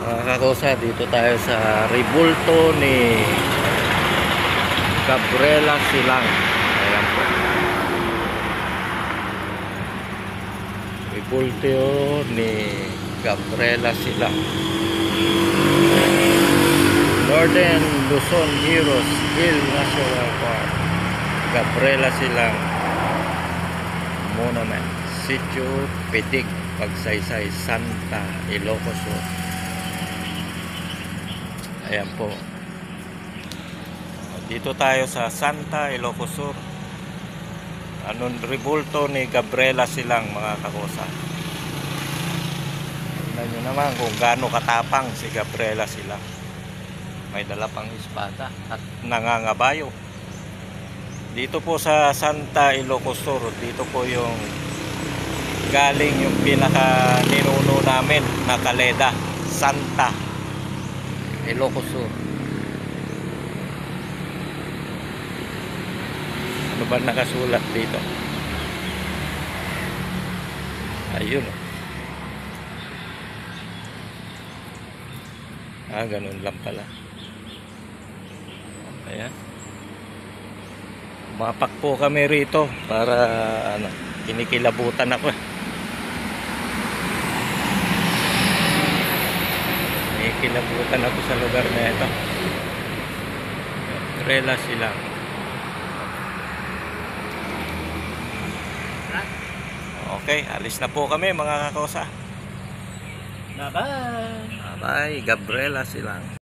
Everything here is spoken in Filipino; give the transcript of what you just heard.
Mga kakosa, dito tayo sa Rebulto ni Gabriela Silang. Ayan po. Rebulto ni Gabriela Silang. Northern Luzon Heroes Hill National Park. Gabriela Silang Monument. Sitio Pitik, Pagsaysay, Santa Ilocos Sur. Ayan po. Dito tayo sa Santa Ilocos Sur. Rebulto ni Gabriela Silang, mga kakosa. Tingnan nyo naman kung gaano katapang si Gabriela Silang. May dala pang espada at nangangabayo. Dito po sa Santa Ilocos Sur, dito po yung galing yung pinaka ninuno namin na kaleda, Santa Ilocos Sur. Ano ba nakasulat dito? Ayun. Ganun lang pala. Ayan. Umapak po kami rito para kinikilabutan ako. Kinikilabutan ako sa lugar na ito. Gabriela Silang. Okay, alis na po kami, mga kakosa. Bye-bye. Bye, Gabriela Silang.